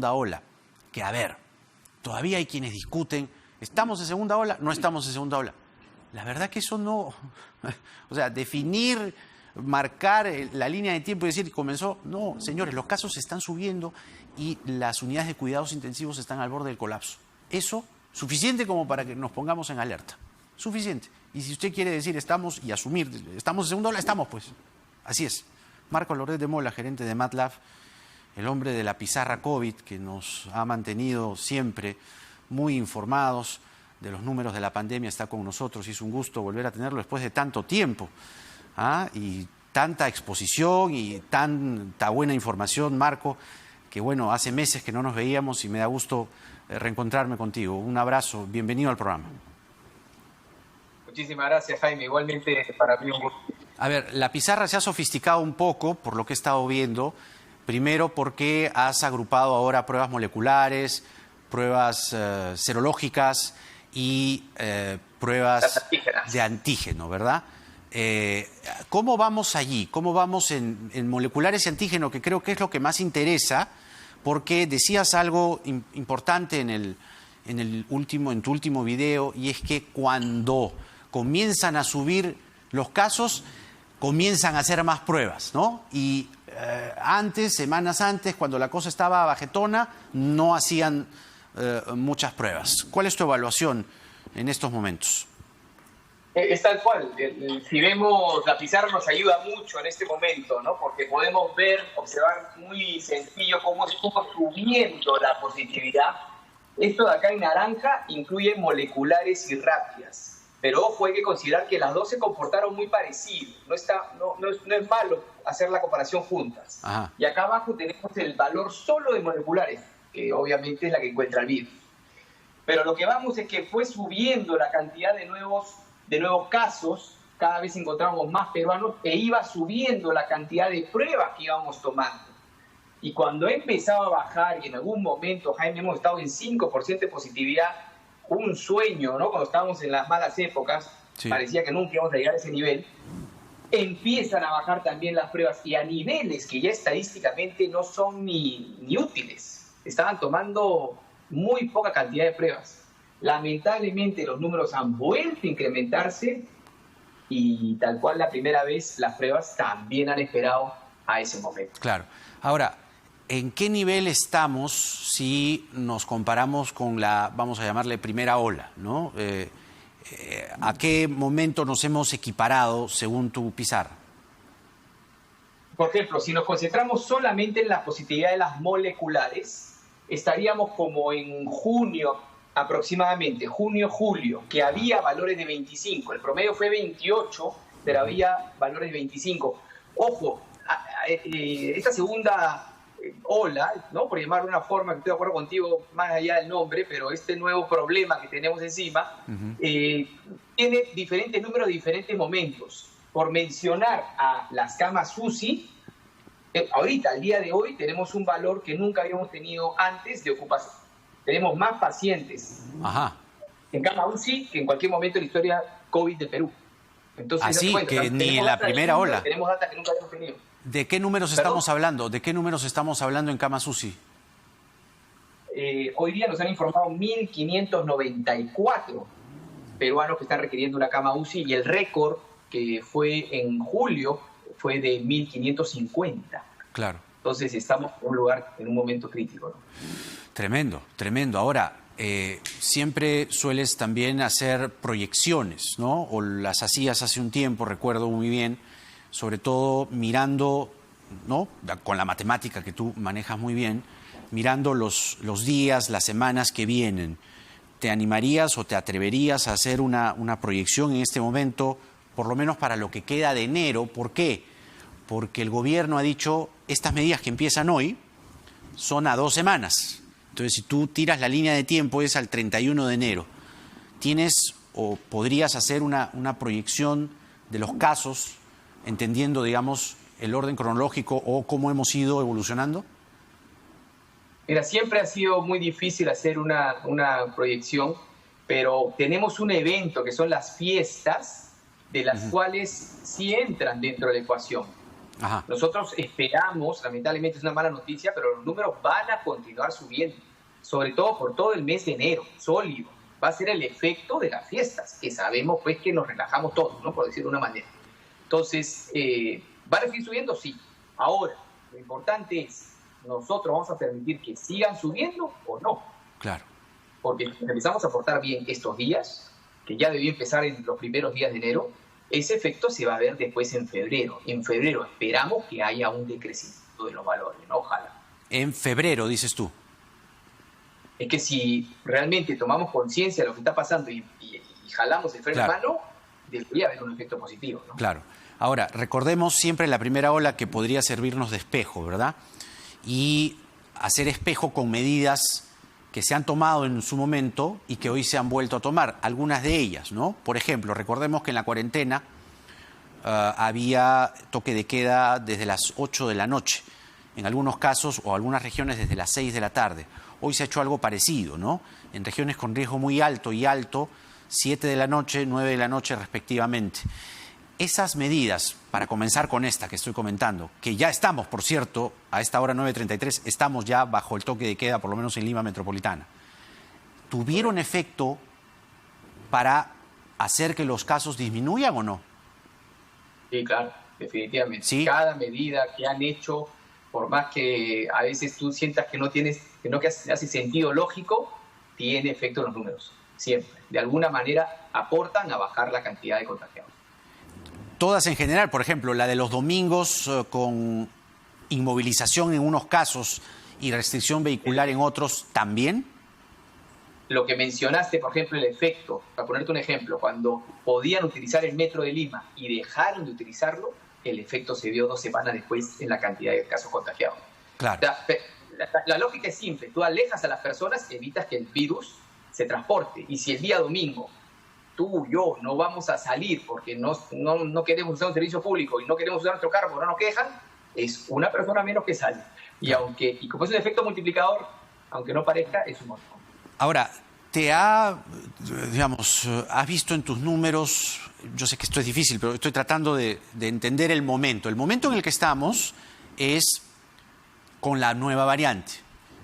segunda ola. Que a ver, todavía hay quienes discuten, ¿estamos en segunda ola? ¿No estamos en segunda ola? La verdad que eso no... O sea, definir, marcar la línea de tiempo y decir, comenzó... No, señores, los casos están subiendo y las unidades de cuidados intensivos están al borde del colapso. Eso, suficiente como para que nos pongamos en alerta. Suficiente. Y si usted quiere decir estamos y asumir, estamos en segunda ola, estamos pues. Así es. Marco Loret de Mola, gerente de MATLAB, el hombre de la pizarra COVID, que nos ha mantenido siempre muy informados de los números de la pandemia, está con nosotros y es un gusto volver a tenerlo después de tanto tiempo. Y tanta exposición y tanta buena información, Marco, que bueno, hace meses que no nos veíamos y me da gusto reencontrarme contigo. Un abrazo, bienvenido al programa. Muchísimas gracias, Jaime. Igualmente para mí un gusto. A ver, la pizarra se ha sofisticado un poco por lo que he estado viendo. Primero porque has agrupado ahora pruebas moleculares, pruebas serológicas y pruebas de antígeno, ¿verdad? ¿Cómo vamos allí? ¿Cómo vamos en moleculares y antígeno, que creo que es lo que más interesa? Porque decías algo importante en tu último video, y es que cuando comienzan a subir los casos, comienzan a hacer más pruebas, ¿no? Y antes, semanas antes, cuando la cosa estaba bajetona, no hacían muchas pruebas. ¿Cuál es tu evaluación en estos momentos? Es tal cual. Si vemos, la pizarra nos ayuda mucho en este momento, ¿no? Porque podemos ver, observar muy sencillo cómo estuvo subiendo la positividad. Esto de acá en naranja incluye moleculares y rápidas. Pero ojo, hay que considerar que las dos se comportaron muy parecido. No es malo hacer la comparación juntas. Ajá. Y acá abajo tenemos el valor solo de moleculares, que obviamente es la que encuentra el virus. Pero lo que vamos es que fue subiendo la cantidad de nuevos casos, cada vez encontramos más peruanos, e iba subiendo la cantidad de pruebas que íbamos tomando. Y cuando empezaba a bajar, y en algún momento, Jaime, hemos estado en 5% de positividad, un sueño, ¿no? Cuando estábamos en las malas épocas, sí, parecía que nunca íbamos a llegar a ese nivel, empiezan a bajar también las pruebas, y a niveles que ya estadísticamente no son ni útiles. Estaban tomando muy poca cantidad de pruebas. Lamentablemente los números han vuelto a incrementarse y tal cual la primera vez las pruebas también han esperado a ese momento. Claro. Ahora, ¿en qué nivel estamos si nos comparamos con la, vamos a llamarle, primera ola, ¿no? ¿A qué momento nos hemos equiparado según tu pizarra? Por ejemplo, si nos concentramos solamente en la positividad de las moleculares, estaríamos como en junio aproximadamente, junio-julio, que había valores de 25. El promedio fue 28, pero había valores de 25. Ojo, esta segunda ola, ¿no? Por llamarlo de una forma, que estoy de acuerdo contigo, más allá del nombre, pero este nuevo problema que tenemos encima, tiene diferentes números, diferentes momentos. Por mencionar a las camas UCI, ahorita, al día de hoy, tenemos un valor que nunca habíamos tenido antes de ocupación. Tenemos más pacientes en cama UCI que en cualquier momento de la historia COVID de Perú. Entonces, así que ni en la primera ola. Tenemos data que nunca habíamos tenido. ¿De qué números estamos hablando? ¿De qué números estamos hablando en camas UCI? Hoy día nos han informado 1.594 peruanos que están requiriendo una cama UCI, y el récord que fue en julio fue de 1.550. Claro. Entonces estamos en un lugar, en un momento crítico, ¿no? Tremendo, tremendo. Ahora, siempre sueles también hacer proyecciones, ¿no? O las hacías hace un tiempo, recuerdo muy bien, sobre todo mirando, ¿no? Con la matemática que tú manejas muy bien, mirando los días, las semanas que vienen. ¿Te animarías o te atreverías a hacer una proyección en este momento, por lo menos para lo que queda de enero? ¿Por qué? Porque el gobierno ha dicho, estas medidas que empiezan hoy son a 2 semanas. Entonces, si tú tiras la línea de tiempo, es al 31 de enero. ¿Tienes o podrías hacer una proyección de los casos, entendiendo, digamos, el orden cronológico o cómo hemos ido evolucionando? Mira, siempre ha sido muy difícil hacer una proyección, pero tenemos un evento que son las fiestas, de las cuales sí entran dentro de la ecuación. Ajá. Nosotros esperamos, lamentablemente es una mala noticia, pero los números van a continuar subiendo, sobre todo por todo el mes de enero, sólido. Va a ser el efecto de las fiestas, que sabemos pues que nos relajamos todos, ¿no? Por decirlo de una manera. Entonces, ¿van a seguir subiendo? Sí. Ahora, lo importante es, ¿nosotros vamos a permitir que sigan subiendo o no? Claro. Porque si empezamos a portar bien estos días, que ya debió empezar en los primeros días de enero, ese efecto se va a ver después en febrero. En febrero esperamos que haya un decrecimiento de los valores, ¿no? Ojalá. En febrero, dices tú. Es que si realmente tomamos conciencia de lo que está pasando y jalamos el freno de mano, debería haber un efecto positivo, ¿no? Claro. Ahora, recordemos siempre la primera ola que podría servirnos de espejo, ¿verdad? Y hacer espejo con medidas que se han tomado en su momento y que hoy se han vuelto a tomar, algunas de ellas, ¿no? Por ejemplo, recordemos que en la cuarentena había toque de queda desde las 8 de la noche, en algunos casos o algunas regiones desde las 6 de la tarde. Hoy se ha hecho algo parecido, ¿no? En regiones con riesgo muy alto y alto, 7 de la noche, 9 de la noche respectivamente. Esas medidas, para comenzar con esta que estoy comentando, que ya estamos, por cierto, a esta hora 9:33, estamos ya bajo el toque de queda, por lo menos en Lima Metropolitana, ¿tuvieron efecto para hacer que los casos disminuyan o no? Sí, claro, definitivamente. ¿Sí? Cada medida que han hecho, por más que a veces tú sientas que no hace sentido lógico, tiene efecto en los números, siempre. De alguna manera aportan a bajar la cantidad de contagiados. Todas en general, por ejemplo, la de los domingos con inmovilización en unos casos y restricción vehicular en otros, ¿también? Lo que mencionaste, por ejemplo, el efecto, para ponerte un ejemplo, cuando podían utilizar el metro de Lima y dejaron de utilizarlo, el efecto se vio 2 semanas después en la cantidad de casos contagiados. Claro. La lógica es simple, tú alejas a las personas, evitas que el virus se transporte. Y si el día domingo tú, yo, no vamos a salir porque no queremos usar un servicio público y no queremos usar nuestro carro porque no nos quejan, es una persona menos que sale. Y como es un efecto multiplicador, aunque no parezca, es un montón. Ahora, has visto en tus números, yo sé que esto es difícil, pero estoy tratando de entender el momento. El momento en el que estamos es con la nueva variante.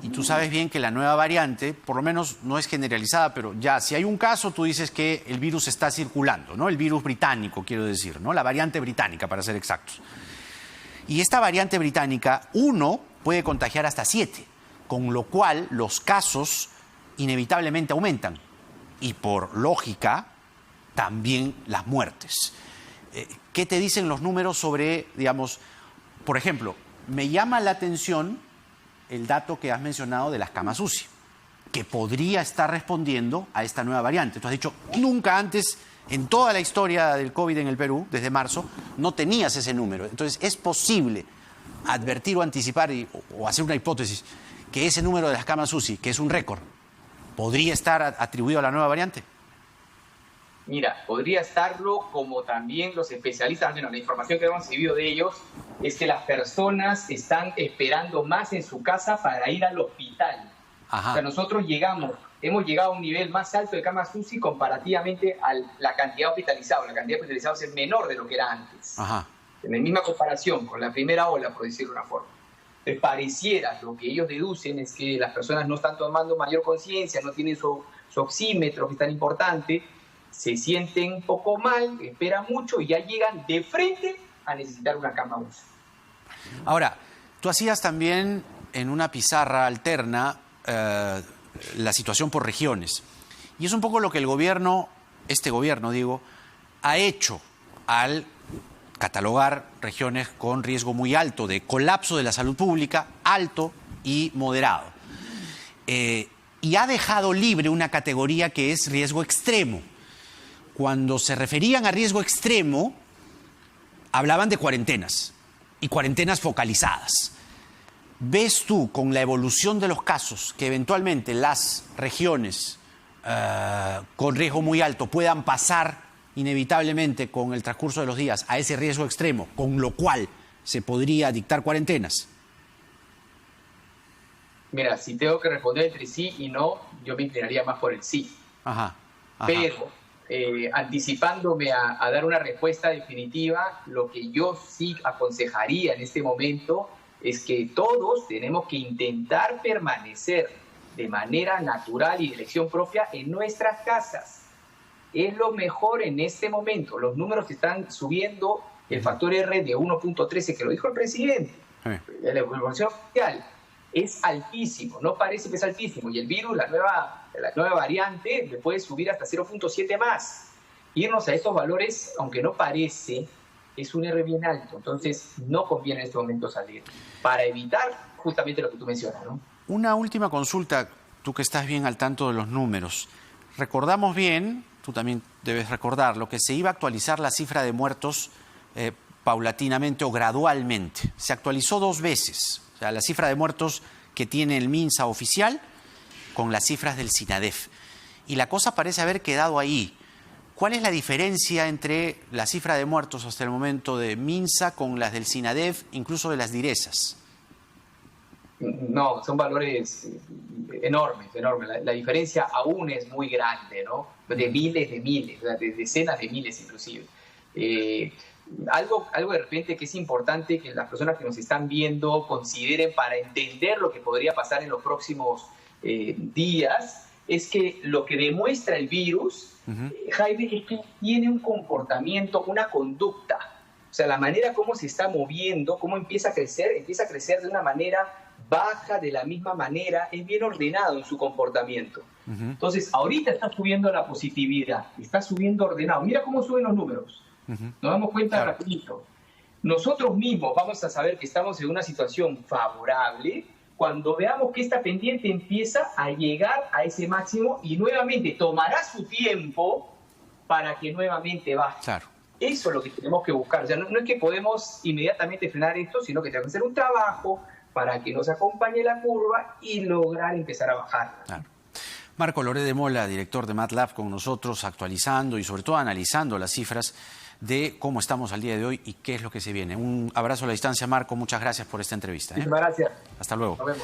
Y tú sabes bien que la nueva variante, por lo menos no es generalizada, pero ya si hay un caso, tú dices que el virus está circulando, ¿no? El virus británico, quiero decir, ¿no? La variante británica, para ser exactos. Y esta variante británica, uno puede contagiar hasta 7, con lo cual los casos inevitablemente aumentan. Y por lógica, también las muertes. ¿Qué te dicen los números sobre, digamos, por ejemplo, me llama la atención el dato que has mencionado de las camas UCI, que podría estar respondiendo a esta nueva variante. Tú has dicho, nunca antes, en toda la historia del COVID en el Perú, desde marzo, no tenías ese número. Entonces, ¿es posible advertir o anticipar o hacer una hipótesis que ese número de las camas UCI, que es un récord, podría estar atribuido a la nueva variante? Mira, podría estarlo, como también los especialistas, al menos la información que hemos recibido de ellos, es que las personas están esperando más en su casa para ir al hospital. Ajá. O sea, nosotros hemos llegado a un nivel más alto de camas UCI comparativamente a la cantidad hospitalizada. La cantidad de hospitalizados es menor de lo que era antes. Ajá. En la misma comparación con la primera ola, por decirlo de una forma. Pareciera, lo que ellos deducen es que las personas no están tomando mayor conciencia, no tienen su oxímetro, que es tan importante, se sienten un poco mal, esperan mucho y ya llegan de frente a necesitar una cama UCI. Ahora, tú hacías también en una pizarra alterna la situación por regiones. Y es un poco lo que el gobierno, este gobierno digo, ha hecho al catalogar regiones con riesgo muy alto de colapso de la salud pública, alto y moderado. Y ha dejado libre una categoría que es riesgo extremo. Cuando se referían a riesgo extremo, hablaban de cuarentenas y cuarentenas focalizadas. ¿Ves tú con la evolución de los casos que eventualmente las regiones con riesgo muy alto puedan pasar inevitablemente con el transcurso de los días a ese riesgo extremo, con lo cual se podría dictar cuarentenas? Mira, si tengo que responder entre sí y no, yo me inclinaría más por el sí. Ajá. Pero anticipándome a dar una respuesta definitiva, lo que yo sí aconsejaría en este momento es que todos tenemos que intentar permanecer de manera natural y de elección propia en nuestras casas. Es lo mejor en este momento. Los números están subiendo, el factor R de 1.13, que lo dijo el presidente, la información oficial, es altísimo, no parece que es altísimo. Y el virus, la nueva variante, le puede subir hasta 0.7 más. Irnos a estos valores, aunque no parece, es un R bien alto. Entonces, no conviene en este momento salir, para evitar justamente lo que tú mencionas, ¿no? Una última consulta, tú que estás bien al tanto de los números. Recordamos bien, tú también debes recordarlo, que se iba a actualizar la cifra de muertos paulatinamente o gradualmente. Se actualizó 2 veces. O sea, la cifra de muertos que tiene el MINSA oficial con las cifras del SINADEF. Y la cosa parece haber quedado ahí. ¿Cuál es la diferencia entre la cifra de muertos hasta el momento de MINSA con las del SINADEF, incluso de las DIRESAS? No, son valores enormes. La diferencia aún es muy grande, ¿no? De miles, de decenas de miles inclusive. Algo de repente que es importante que las personas que nos están viendo consideren para entender lo que podría pasar en los próximos días, es que lo que demuestra el virus, Jaime, es que tiene un comportamiento, una conducta. O sea, la manera como se está moviendo, cómo empieza a crecer de una manera baja, de la misma manera, es bien ordenado en su comportamiento. Entonces, ahorita está subiendo la positividad, está subiendo ordenado. Mira cómo suben los números. Nos damos cuenta rapidito. Nosotros mismos vamos a saber que estamos en una situación favorable cuando veamos que esta pendiente empieza a llegar a ese máximo y nuevamente tomará su tiempo para que nuevamente baje. Claro. Eso es lo que tenemos que buscar. O sea, no es que podemos inmediatamente frenar esto, sino que tenemos que hacer un trabajo para que nos acompañe la curva y lograr empezar a bajar. Claro. Marco Loré de Mola, director de MATLAB, con nosotros, actualizando y sobre todo analizando las cifras de cómo estamos al día de hoy y qué es lo que se viene. Un abrazo a la distancia, Marco. Muchas gracias por esta entrevista. Muchas gracias. Hasta luego. Nos vemos.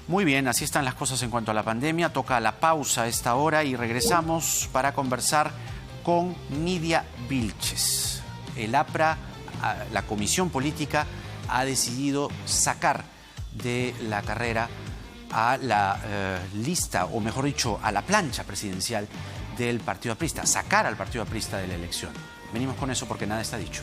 Muy bien, así están las cosas en cuanto a la pandemia. Toca la pausa a esta hora y regresamos para conversar con Nidia Vilches. El APRA, la Comisión Política, ha decidido sacar de la carrera a la lista, o mejor dicho, a la plancha presidencial del Partido Aprista, sacar al Partido Aprista de la elección. Venimos con eso porque nada está dicho.